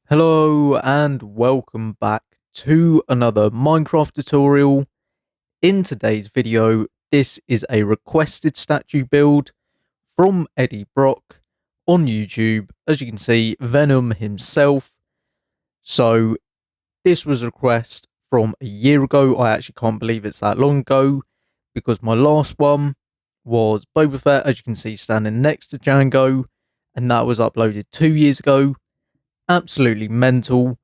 Hello and welcome back to another Minecraft tutorial. In today's video, this is a requested statue build from Eddie Brock on YouTube. As you can see, Venom himself. So this was a request from a year ago. I actually can't believe it's that long ago because my last one was Boba Fett, as you can see, standing next to Jango, and that was uploaded 2 years ago. Absolutely mental.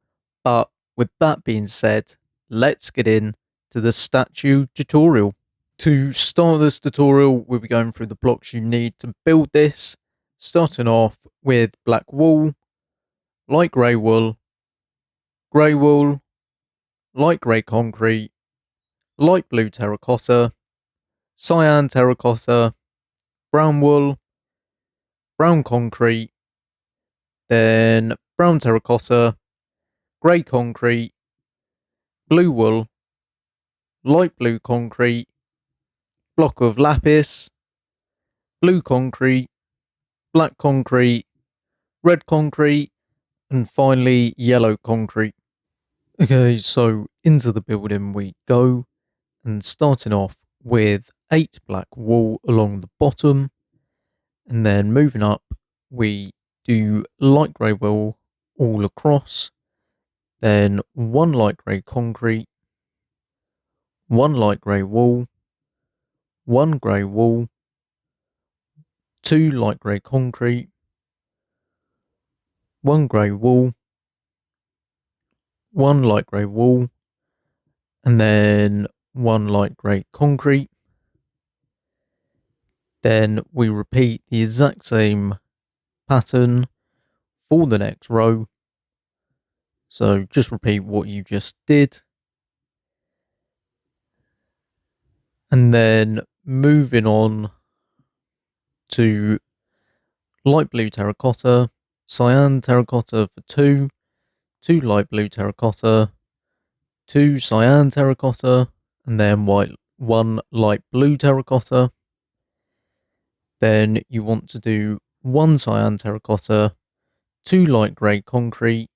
But with that being said, let's get in to the statue tutorial. To start this tutorial, we'll be going through the blocks you need to build this, starting off with black wool, light grey wool, light grey concrete, light blue terracotta, cyan terracotta, brown wool, brown concrete, then brown terracotta, grey concrete, blue wool, light blue concrete, block of lapis, blue concrete, black concrete, red concrete, and finally yellow concrete. Okay, so into the building we go, and starting off with 8 black wool along the bottom, and then moving up we do light grey wool all across, then 1 light grey concrete, 1 light grey wool, 1 grey wool, 2 light grey concrete, 1 grey wool, 1 light grey wool, and then 1 light grey concrete. Then we repeat the exact same pattern for the next row. So just repeat what you just did. And then moving on to light blue terracotta, cyan terracotta for 2, 2 light blue terracotta, 2 cyan terracotta, and then 1 light blue terracotta. Then you want to do 1 cyan terracotta, 2 light grey concrete,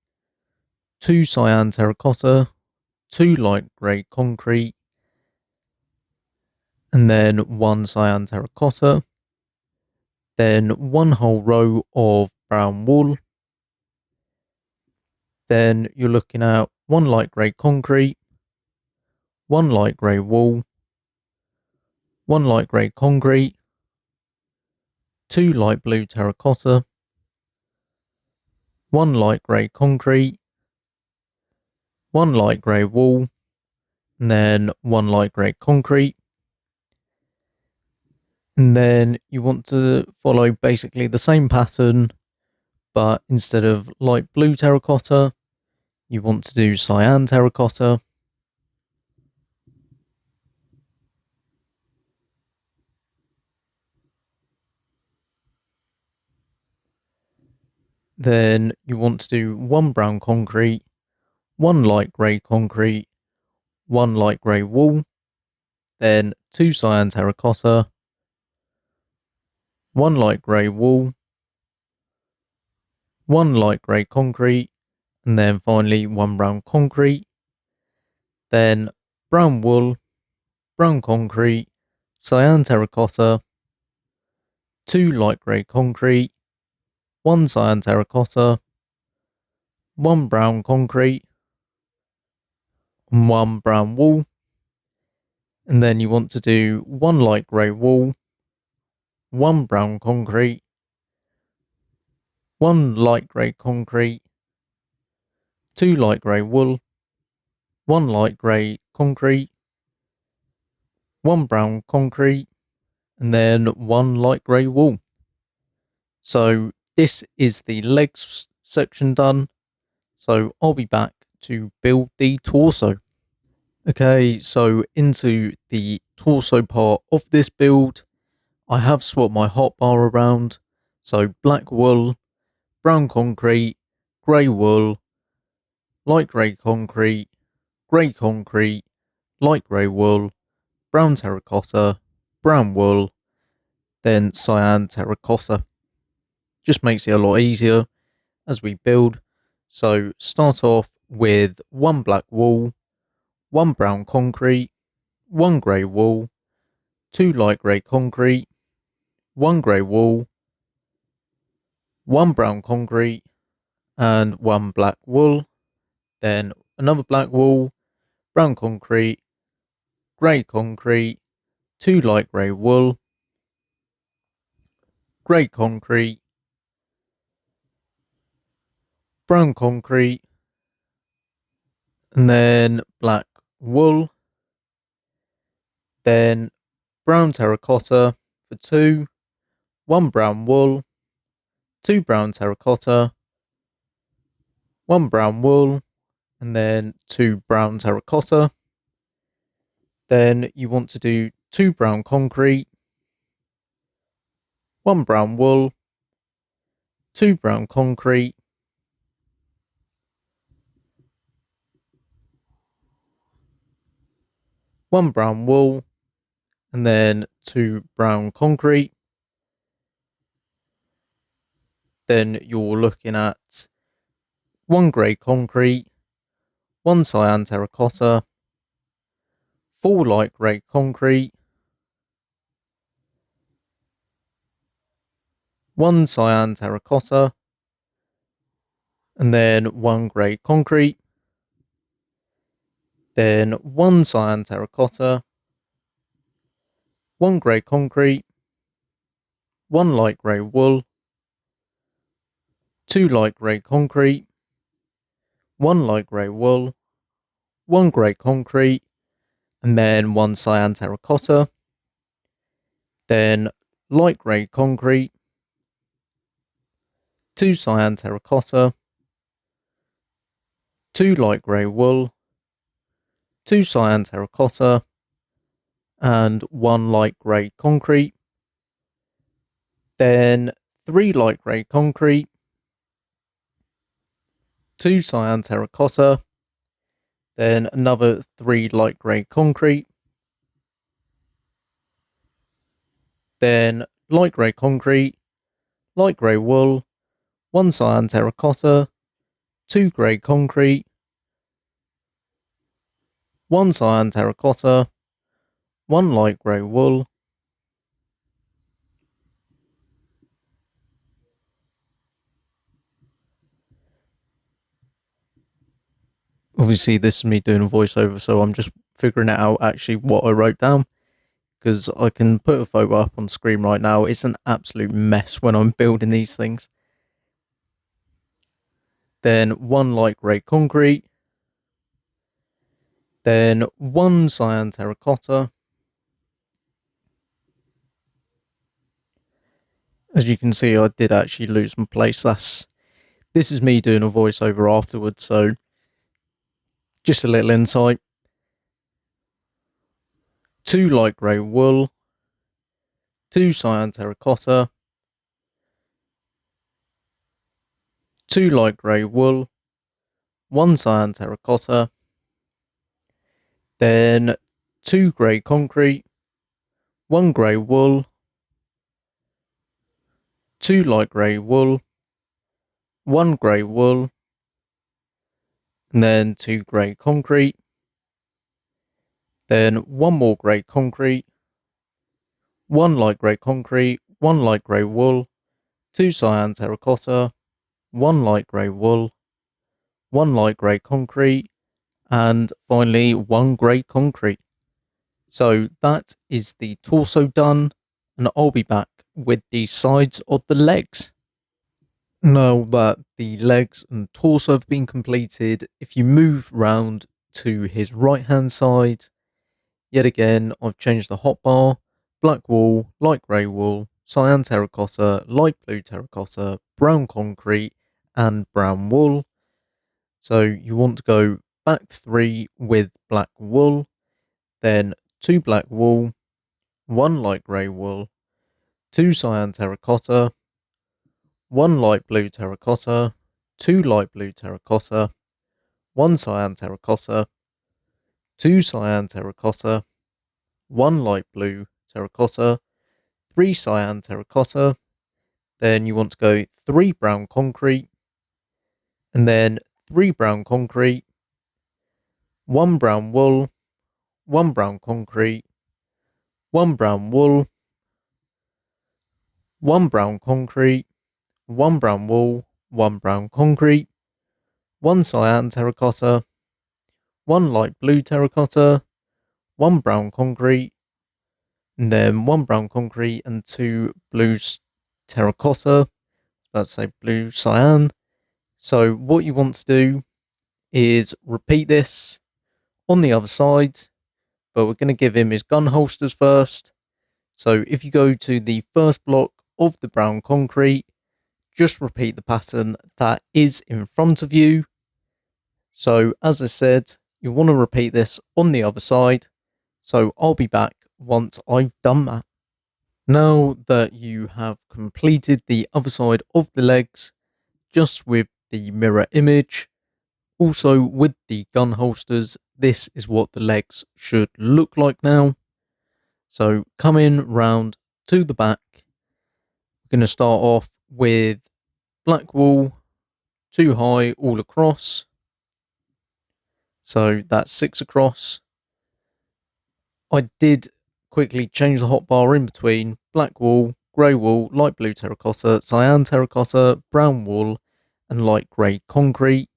2 cyan terracotta, 2 light grey concrete, and then 1 cyan terracotta. Then 1 whole row of brown wool. Then you're looking at 1 light grey concrete, 1 light grey wool, 1 light grey concrete, 2 light blue terracotta, 1 light grey concrete, 1 light grey wool, and then 1 light grey concrete. And then you want to follow basically the same pattern, but instead of light blue terracotta, you want to do cyan terracotta. Then you want to do 1 brown concrete, 1 light grey concrete, 1 light grey wool, then 2 cyan terracotta, 1 light grey wool, 1 light grey concrete, and then finally 1 brown concrete. Then brown wool, brown concrete, cyan terracotta, 2 light grey concrete, 1 cyan terracotta, 1 brown concrete, and 1 brown wool. And then you want to do 1 light grey wool, 1 brown concrete, 1 light grey concrete, 2 light grey wool, 1 light grey concrete, 1 brown concrete, and then 1 light grey wool. So this is the legs section done. So I'll be back to build the torso. Okay, so into the torso part of this build, I have swapped my hotbar around. So black wool, brown concrete, grey wool, light grey concrete, light grey wool, brown terracotta, brown wool, then cyan terracotta. Just makes it a lot easier as we build. So start off with 1 black wool, 1 brown concrete, 1 grey wool, 2 light grey concrete, 1 grey wool, 1 brown concrete, and 1 black wool. Then another black wool, brown concrete, grey concrete, 2 light grey wool, grey concrete, brown concrete, and then black wool. Then brown terracotta for 2, 1 brown wool, 2 brown terracotta, 1 brown wool, and then 2 brown terracotta. Then you want to do 2 brown concrete, 1 brown wool, 2 brown concrete, 1 brown wool, and then 2 brown concrete. Then you're looking at 1 grey concrete, 1 cyan terracotta, 4 light grey concrete, 1 cyan terracotta, and then 1 grey concrete. Then 1 cyan terracotta, 1 grey concrete, 1 light grey wool, 2 light grey concrete, 1 light grey wool, 1 grey concrete, and then 1 cyan terracotta. Then light grey concrete, 2 cyan terracotta, 2 light grey wool, 2 cyan terracotta, and 1 light grey concrete. Then 3 light grey concrete, 2 cyan terracotta, then another 3 light grey concrete, then light grey concrete, light grey wool, 1 cyan terracotta, 2 grey concrete, 1 cyan terracotta, 1 light grey wool, obviously this is me doing a voiceover, so I'm just figuring it out actually what I wrote down, because I can put a photo up on screen right now. It's an absolute mess when I'm building these things. Then 1 light grey concrete, then 1 cyan terracotta. As you can see, I did actually lose my place. This is me doing a voiceover afterwards, so just a little insight. 2 light grey wool, 2 cyan terracotta, 2 light grey wool, 1 cyan terracotta, then 2 grey concrete, 1 grey wool, 2 light grey wool, 1 grey wool, and then 2 grey concrete, then 1 more grey concrete, 1 light grey concrete, 1 light grey wool, 2 cyan terracotta, 1 light grey wool, 1 light grey concrete, and finally 1 grey concrete. So that is the torso done, and I'll be back with the sides of the legs. Now that the legs and torso have been completed, if you move round to his right hand side, yet again I've changed the hotbar: black wool, light grey wool, cyan terracotta, light blue terracotta, brown concrete, and brown wool. So you want to go back 3 with black wool, then 2 black wool, 1 light grey wool, 2 cyan terracotta, 1 light blue terracotta, 2 light blue terracotta, 1 cyan terracotta, 2 cyan terracotta, 1 light blue terracotta, 3 cyan terracotta. Then you want to go 3 brown concrete, and then 3 brown concrete, 1 brown wool, 1 brown concrete, 1 brown wool, 1 brown concrete, 1 brown wool, 1 brown concrete, 1 cyan terracotta, 1 light blue terracotta, 1 brown concrete, and then 1 brown concrete and 2 blue terracotta. Let's say blue cyan. So what you want to do is repeat this on the other side, but we're going to give him his gun holsters first. So if you go to the first block of the brown concrete, just repeat the pattern that is in front of you. So as I said, you want to repeat this on the other side. So I'll be back once I've done that. Now that you have completed the other side of the legs, just with the mirror image, also with the gun holsters, this is what the legs should look like now. So coming round to the back, we're going to start off with black wool, 2 high all across. So that's 6 across. I did quickly change the hotbar in between black wool, grey wool, light blue terracotta, cyan terracotta, brown wool, and light grey concrete.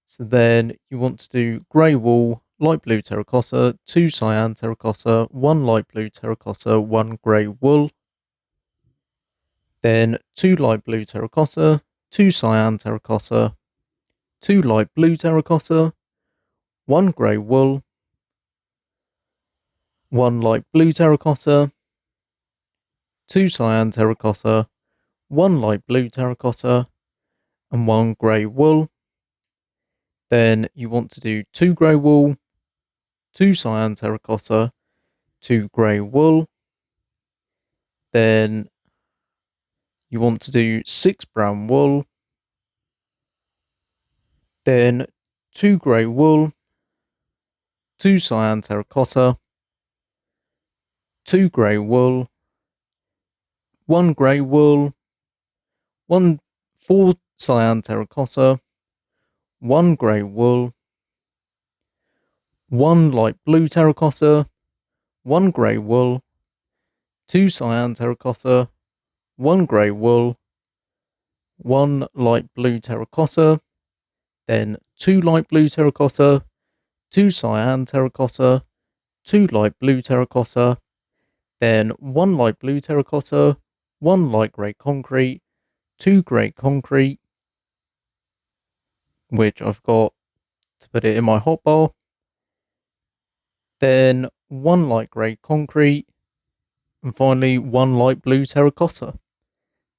So then you want to do grey wool, light blue terracotta, 2 cyan terracotta, 1 light blue terracotta, 1 grey wool. Then 2 light blue terracotta, 2 cyan terracotta, 2 light blue terracotta, 1 grey wool, 1 light blue terracotta, 2 cyan terracotta, 1 light blue terracotta, and 1 grey wool. Then you want to do 2 grey wool, 2 cyan terracotta, 2 grey wool. Then you want to do 6 brown wool, then 2 grey wool, 2 cyan terracotta, 2 grey wool, 1 grey wool, 4 cyan terracotta, 1 grey wool, 1 light blue terracotta, 1 grey wool, 2 cyan terracotta, 1 grey wool, 1 light blue terracotta, then 2 light blue terracotta, 2 cyan terracotta, 2 light blue terracotta, then 1 light blue terracotta, 1 light grey concrete, 2 grey concrete, which I've got to put it in my hotbar, then 1 light grey concrete, and finally 1 light blue terracotta.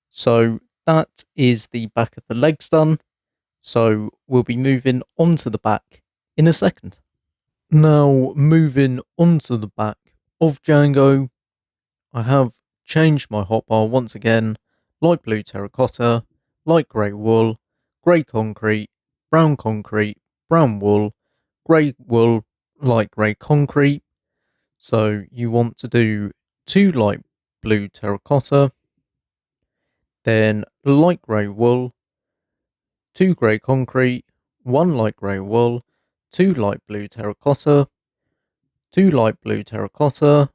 So that is the back of the legs done. So we'll be moving on to the back in a second. Now moving on to the back of Jango, I have changed my hotbar once again. Light blue terracotta, light grey wool, grey concrete, brown wool, grey wool, light grey concrete. So you want to do 2 light blue terracotta, then light grey wool, 2 grey concrete, 1 light grey wool, 2 light blue terracotta, 2 light blue terracotta,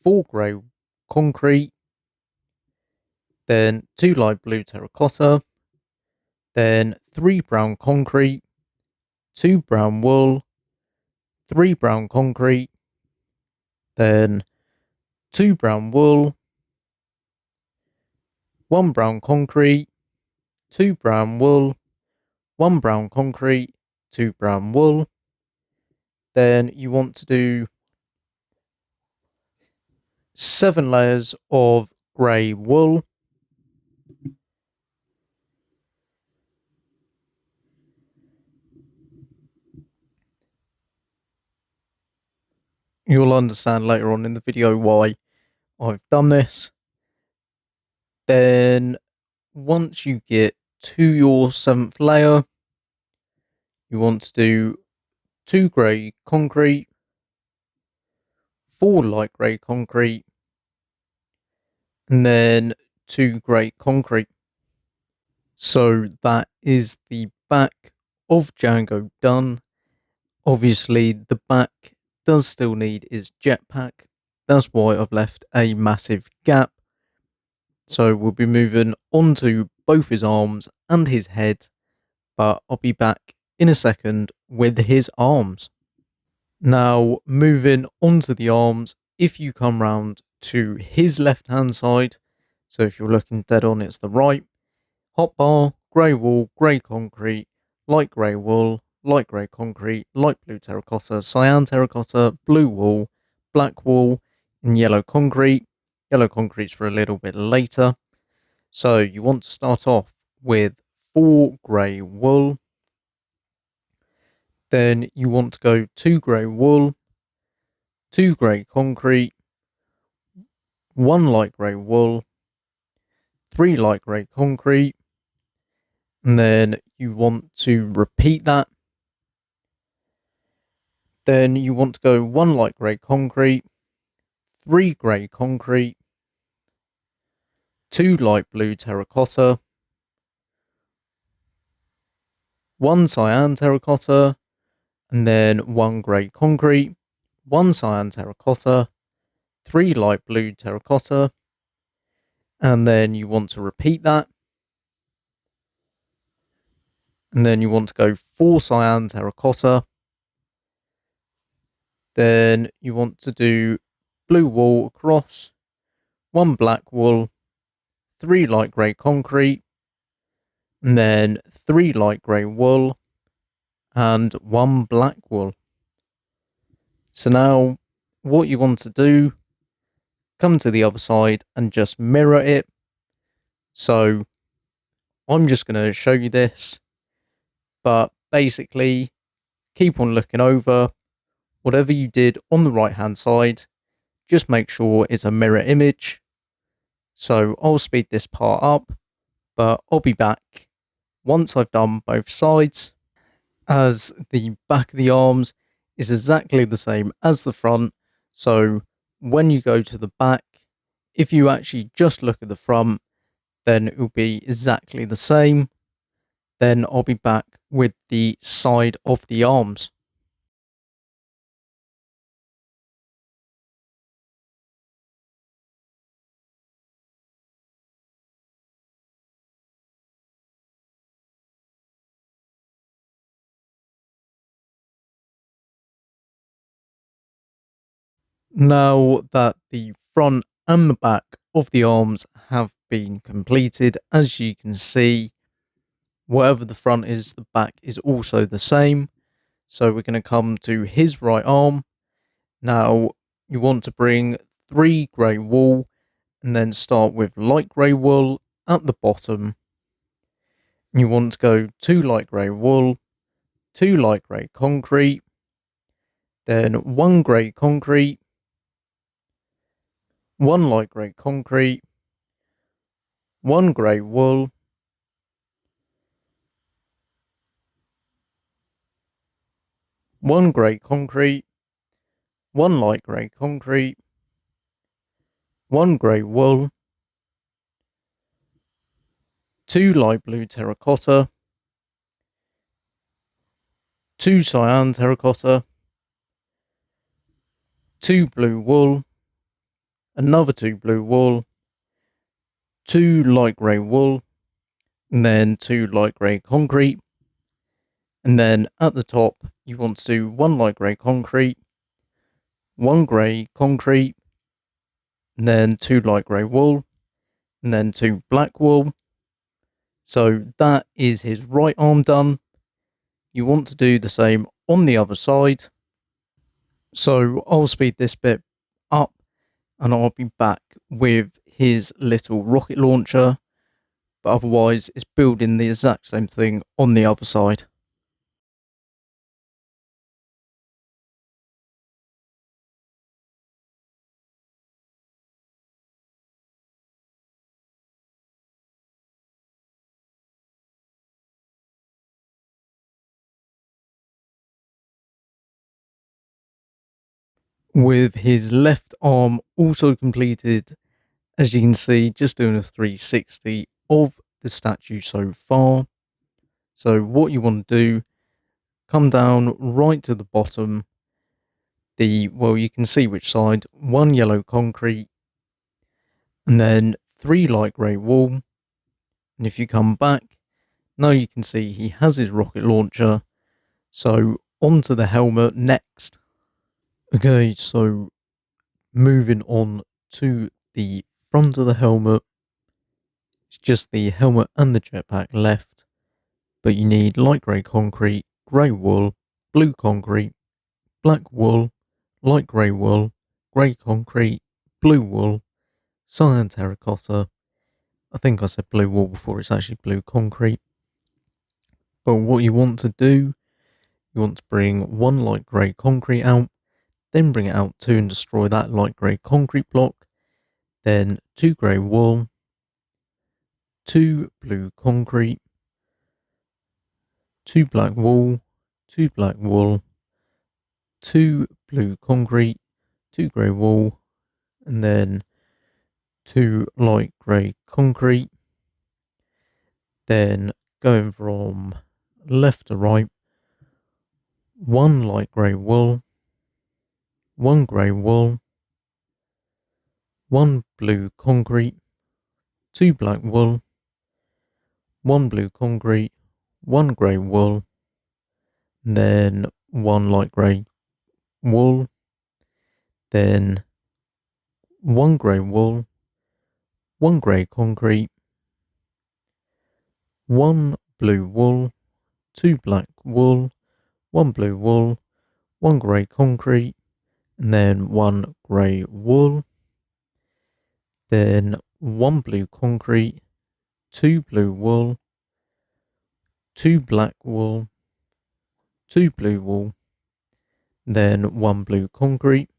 4 grey concrete, then 2 light blue terracotta, then 3 brown concrete, 2 brown wool, 3 brown concrete, then 2 brown wool, 1 brown concrete, 2 brown wool, 1 brown concrete, 2 brown wool. Then you want to do 7 layers of grey wool. You'll understand later on in the video why I've done this. Then once you get to your 7th layer, you want to do 2 grey concrete, 4 light grey concrete, and then 2 grey concrete. So that is the back of Jango done. Obviously, the back does still need his jetpack. That's why I've left a massive gap. So we'll be moving on to both his arms and his head, but I'll be back in a second with his arms. Now, moving on to the arms, if you come round to his left hand side, so if you're looking dead on, it's the right, hotbar, grey wool, grey concrete, light grey wool, light grey concrete, light blue terracotta, cyan terracotta, blue wool, black wool, and yellow concrete. Yellow concrete's for a little bit later. So you want to start off with 4 grey wool. Then you want to go 2 grey wool, 2 grey concrete, 1 light grey wool, 3 light grey concrete, and then you want to repeat that. Then you want to go 1 light grey concrete, 3 grey concrete, 2 light blue terracotta, 1 cyan terracotta, and then 1 grey concrete, 1 cyan terracotta, 3 light blue terracotta, and then you want to repeat that. And then you want to go 4 cyan terracotta. Then you want to do blue wool across, 1 black wool, 3 light grey concrete, and then 3 light grey wool, and 1 black wool. So now what you want to do, come to the other side and just mirror it. So I'm just going to show you this, but basically keep on looking over. Whatever you did on the right hand side, just make sure it's a mirror image. So I'll speed this part up, but I'll be back once I've done both sides, as the back of the arms is exactly the same as the front. So when you go to the back, if you actually just look at the front, then it will be exactly the same. Then I'll be back with the side of the arms. Now that the front and the back of the arms have been completed, as you can see, whatever the front is, the back is also the same. So we're going to come to his right arm. Now you want to bring 3 grey wool and then start with light grey wool at the bottom. You want to go 2 light grey wool, 2 light grey concrete, then 1 grey concrete, 1 light grey concrete, 1 grey wool, 1 grey concrete, 1 light grey concrete, 1 grey wool, 2 light blue terracotta, 2 cyan terracotta, 2 blue wool, another 2 blue wool, 2 light grey wool, and then 2 light grey concrete. And then at the top, you want to do 1 light grey concrete, 1 grey concrete, and then 2 light grey wool, and then 2 black wool. So that is his right arm done. You want to do the same on the other side. So I'll speed this bit up and I'll be back with his little rocket launcher. But otherwise, it's building the exact same thing on the other side. With his left arm also completed, as you can see, just doing a 360 of the statue so far. So what you want to do, come down right to the bottom. Well, you can see which side. 1 yellow concrete, and then 3 light grey wool. And if you come back, now you can see he has his rocket launcher. So onto the helmet next. Okay, so moving on to the front of the helmet. It's just the helmet and the jetpack left. But you need light grey concrete, grey wool, blue concrete, black wool, light grey wool, grey concrete, blue wool, cyan terracotta. I think I said blue wool before, it's actually blue concrete. But what you want to do, you want to bring 1 light grey concrete out, then bring it out 2 and destroy that light grey concrete block, then 2 grey wool, 2 blue concrete, 2 black wool, 2 black wool, 2 blue concrete, 2 grey wool, and then 2 light grey concrete. Then going from left to right, 1 light grey wool, 1 grey wool, 1 blue concrete, 2 black wool, 1 blue concrete, 1 grey wool, and then 1 light grey wool, then 1 grey wool, 1 grey concrete, 1 blue wool, 2 black wool, 1 blue wool, 1 grey concrete, and then 1 grey wool, then 1 blue concrete, 2 blue wool, 2 black wool, 2 blue wool, then 1 blue concrete.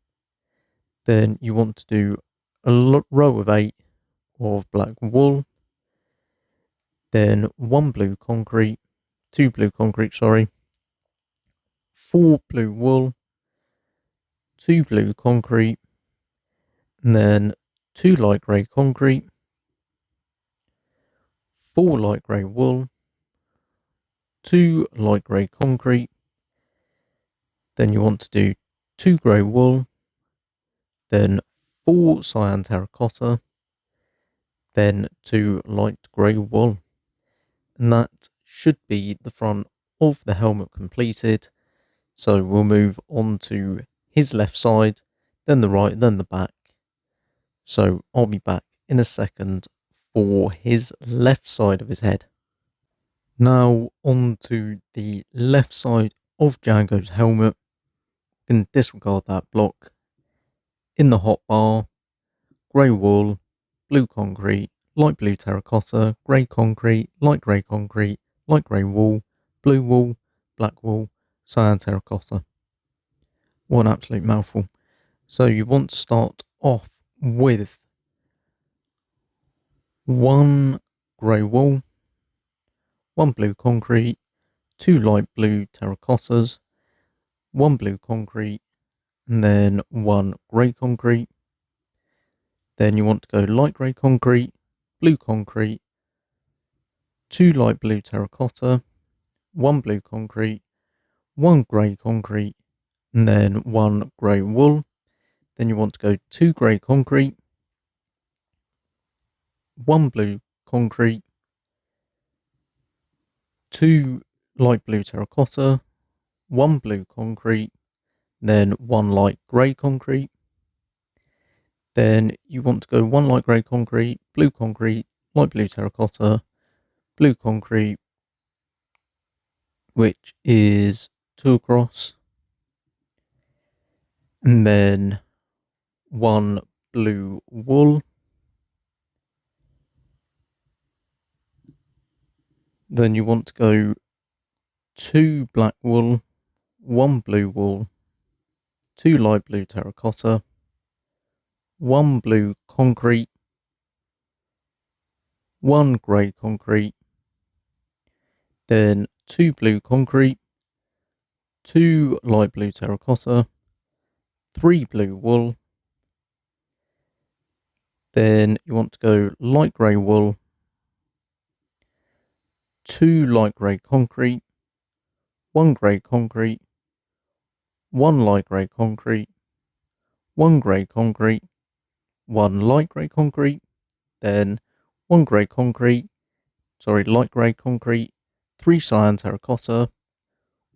Then you want to do a row of 8 of black wool, then 1 blue concrete, 2 blue concrete, sorry, 4 blue wool, 2 blue concrete, and then 2 light grey concrete, 4 light grey wool, 2 light grey concrete. Then you want to do 2 grey wool, then 4 cyan terracotta, then 2 light grey wool. And that should be the front of the helmet completed. So we'll move on to his left side, then the right, then the back. So I'll be back in a second for his left side of his head. Now on to the left side of Jango's helmet. You can disregard that block. In the hotbar, grey wool, blue concrete, light blue terracotta, grey concrete, light grey concrete, light grey wool, blue wool, black wool, cyan terracotta. What an absolute mouthful. So you want to start off with 1 grey wool, 1 blue concrete, 2 light blue terracottas, 1 blue concrete, and then 1 grey concrete. Then you want to go light grey concrete, blue concrete, 2 light blue terracotta, 1 blue concrete, 1 grey concrete, and then 1 grey wool. Then you want to go 2 grey concrete, 1 blue concrete, 2 light blue terracotta, 1 blue concrete, then 1 light grey concrete. Then you want to go 1 light grey concrete, light blue terracotta, blue concrete, which is 2 across, and then 1 blue wool. Then you want to go 2 black wool, 1 blue wool, 2 light blue terracotta, 1 blue concrete, 1 grey concrete, then 2 blue concrete, 2 light blue terracotta, 3 blue wool. Then you want to go light grey wool, 2 light grey concrete, 1 grey concrete, 1 light grey concrete, 1 grey concrete, 1 light grey concrete, then 1 grey concrete, light grey concrete, 3 cyan terracotta,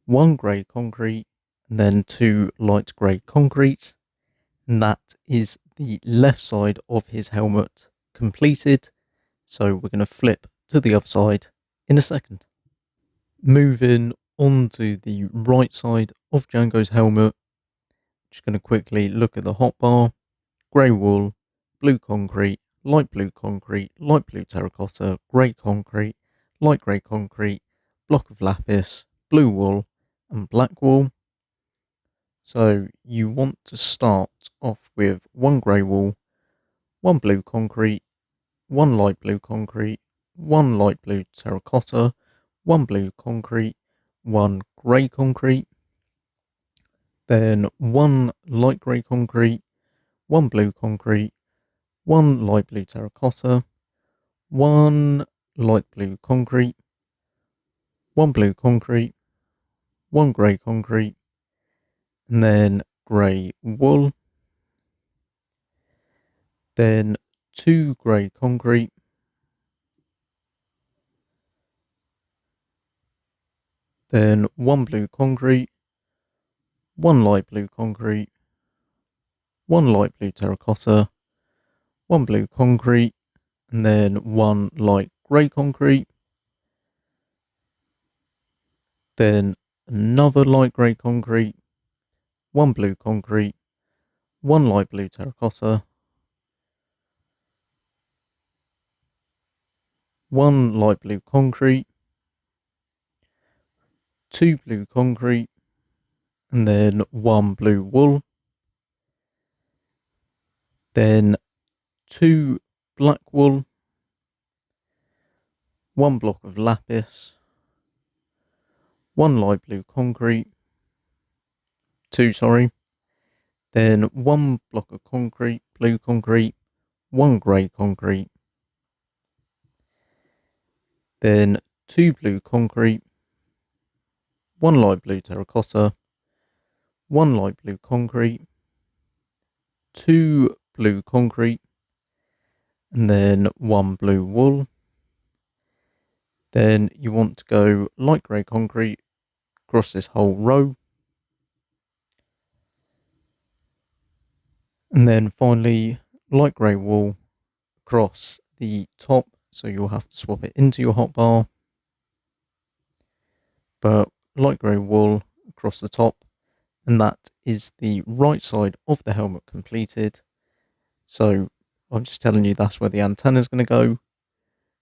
1 grey concrete, and then 2 light grey concrete. And that is the left side of his helmet completed. So we're going to flip to the other side in a second. Moving on to the right side of Jango's helmet. Just going to quickly look at the hotbar. Grey wool, blue concrete, light blue terracotta, grey concrete, light grey concrete, block of lapis, blue wool, and black wool. So you want to start off with 1 grey wool, 1 blue concrete, 1 light blue concrete, 1 light blue terracotta, 1 blue concrete, 1 grey concrete, then 1 light grey concrete, 1 blue concrete, 1 light blue terracotta, 1 light blue concrete, 1 blue concrete, 1 grey concrete, and then grey wool, then 2 grey concrete, then 1 blue concrete, 1 light blue concrete, 1 light blue terracotta, 1 blue concrete, and then 1 light grey concrete, then another light grey concrete, 1 blue concrete, 1 light blue terracotta, 1 light blue concrete, 2 blue concrete, and then 1 blue wool, then 2 black wool, 1 block of lapis, 1 light blue concrete, 2 then 1 block of concrete, blue concrete, 1 grey concrete, then 2 blue concrete, 1 light blue terracotta, 1 light blue concrete, 2 blue concrete, and then 1 blue wool. Then you want to go light grey concrete across this whole row. And then finally, light grey wool across the top. So you'll have to swap it into your hotbar. But light grey wool across the top. And that is the right side of the helmet completed. So I'm just telling you that's where the antenna is going to go.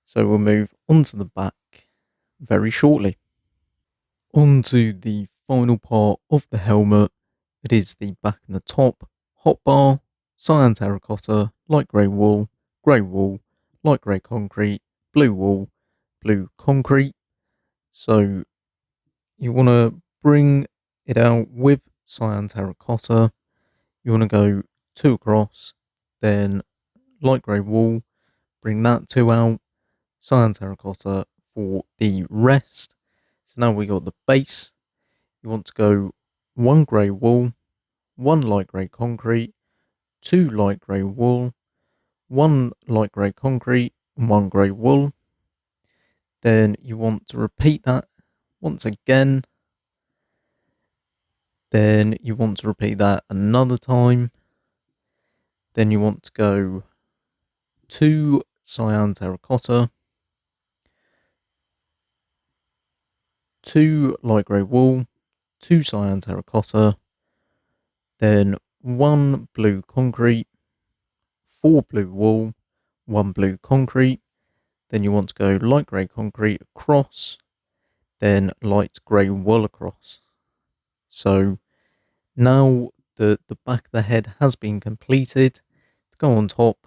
So we'll move on to the back very shortly. On to the final part of the helmet. It is the back and the top hotbar, cyan terracotta, light grey wool, light grey concrete, blue wool, blue concrete. So you want to bring it out with cyan terracotta. You want to go 2 across, then light grey wool, bring that 2 out, cyan terracotta for the rest. So now we got the base. You want to go 1 grey wool, 1 light grey concrete, 2 light grey wool, 1 light grey concrete, and 1 grey wool. Then you want to repeat that once again. Then you want to repeat that another time. Then you want to go 2 cyan terracotta, 2 light grey wool, 2 cyan terracotta, then 1 blue concrete, 4 blue wool, 1 blue concrete. Then you want to go light grey concrete across, then light grey wool across. So now the back of the head has been completed. To go on top,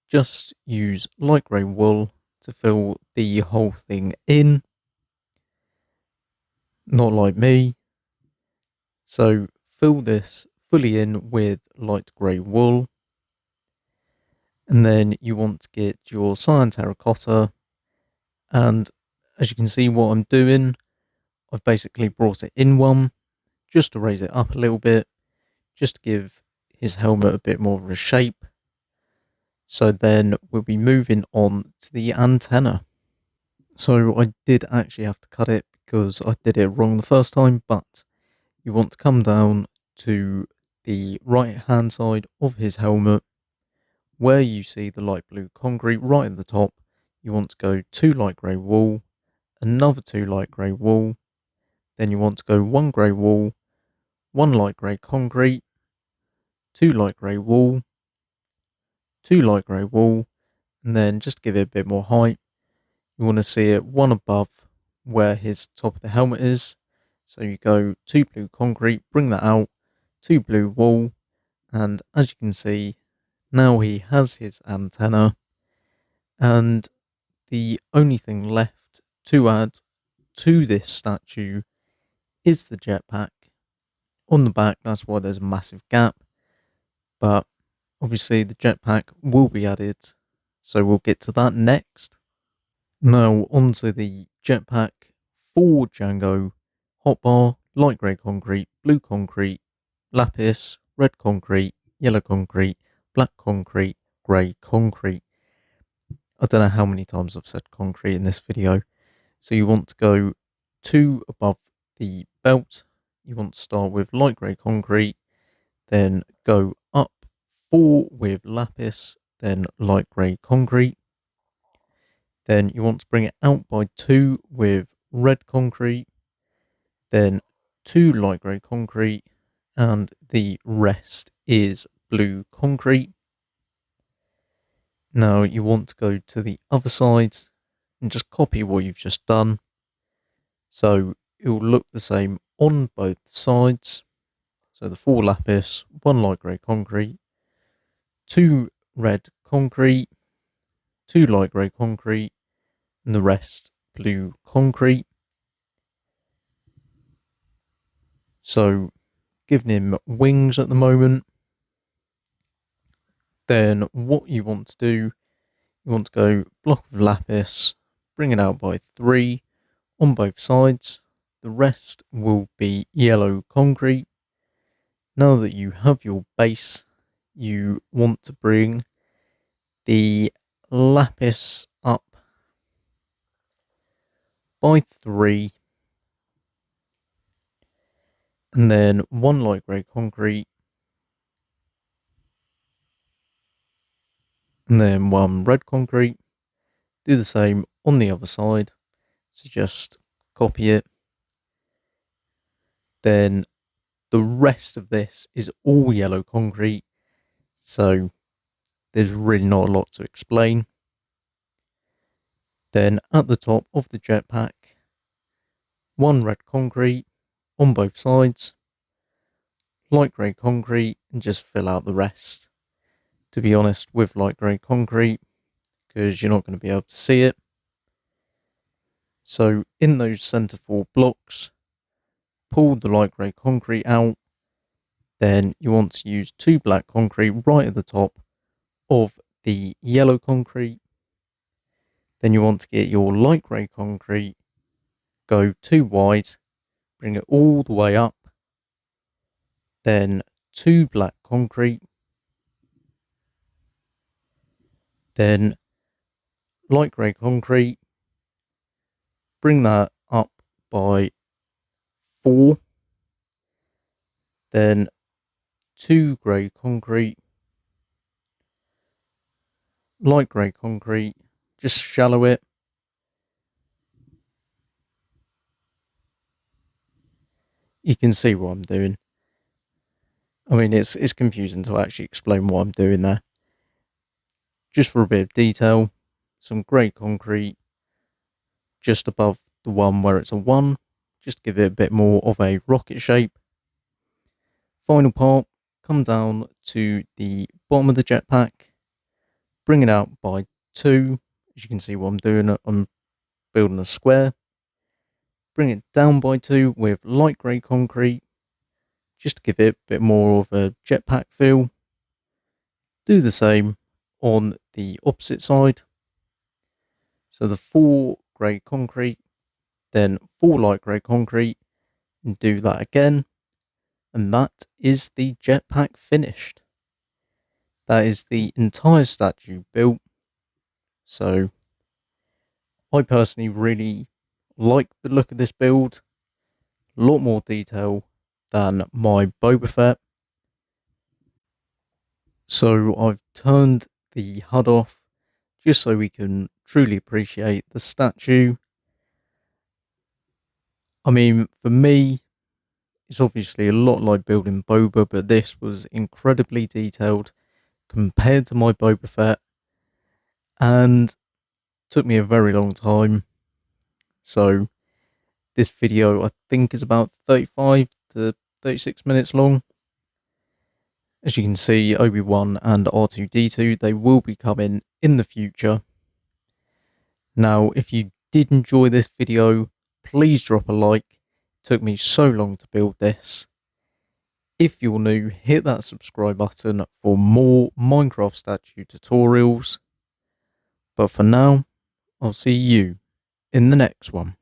just use light grey wool to fill the whole thing in. Not like me. So fill this fully in with light grey wool. And then you want to get your cyan terracotta and as you can see what I'm doing, I've basically brought it in one just to raise it up a little bit, just to give his helmet a bit more of a shape. So then we'll be moving on to the antenna. So I did actually have to cut it because I did it wrong the first time, but you want to come down to the right hand side of his helmet where you see the light blue concrete right at the top. You want to go 2 light grey wool, another 2 light grey wool, then you want to go 1 grey wool, 1 light grey concrete, 2 light grey wool, 2 light grey wool, and then just give it a bit more height. You want to see it one above where his top of the helmet is. So you go 2 blue concrete, bring that out, 2 blue wool, and as you can see, now he has his antenna. And the only thing left to add to this statue is the jetpack. On the back, that's why there's a massive gap. But obviously the jetpack will be added, so we'll get to that next. Now onto the jetpack for Jango. Hotbar, light grey concrete, blue concrete, lapis, red concrete, yellow concrete, black concrete, grey concrete. I don't know how many times I've said concrete in this video. So you want to go 2 above the belt. You want to start with light grey concrete, then go up 4 with lapis, then light grey concrete. Then you want to bring it out by 2 with red concrete, then 2 light grey concrete, and the rest is blue concrete. Now you want to go to the other side and just copy what you've just done. So it will look the same on both sides. So the 4 lapis, 1 light grey concrete, 2 red concrete, 2 light grey concrete, and the rest blue concrete. So giving him wings at the moment. Then what you want to do, you want to go block of lapis, bring it out by 3 on both sides. The rest will be yellow concrete. Now that you have your base, you want to bring the lapis up by 3, and then 1 light grey concrete, and then 1 red concrete. Do the same on the other side, so just copy it. Then the rest of this is all yellow concrete, so there's really not a lot to explain. Then at the top of the jetpack, 1 red concrete on both sides, light grey concrete, and just fill out the rest. To be honest, with light grey concrete, because you're not going to be able to see it. So in those centre 4 blocks, pull the light grey concrete out. Then you want to use 2 black concrete right at the top of the yellow concrete. Then you want to get your light grey concrete, go 2 wide, bring it all the way up. Then 2 black concrete. Then light grey concrete, bring that up by 4. Then 2 grey concrete, light grey concrete, just shallow it. You can see what I'm doing. I mean, it's confusing to actually explain what I'm doing there. Just for a bit of detail, some grey concrete just above the one where it's a 1, just to give it a bit more of a rocket shape. Final part, come down to the bottom of the jetpack, bring it out by 2. As you can see what I'm doing, I'm building a square. Bring it down by 2 with light grey concrete, just to give it a bit more of a jetpack feel. Do the same on the opposite side. So the 4 grey concrete, then 4 light grey concrete, and do that again. And that is the jetpack finished. That is the entire statue built. So I personally really like the look of this build. A lot more detail than my Boba Fett. So I've turned the HUD off just so we can truly appreciate the statue. I mean, for me, it's obviously a lot like building Boba, but this was incredibly detailed compared to my Boba Fett, and took me a very long time. So this video I think is about 35 to 36 minutes long. As you can see, Obi-Wan and R2-D2, they will be coming in the future. Now, if you did enjoy this video, please drop a like. It took me so long to build this. If you're new, hit that subscribe button for more Minecraft statue tutorials. But for now, I'll see you in the next one.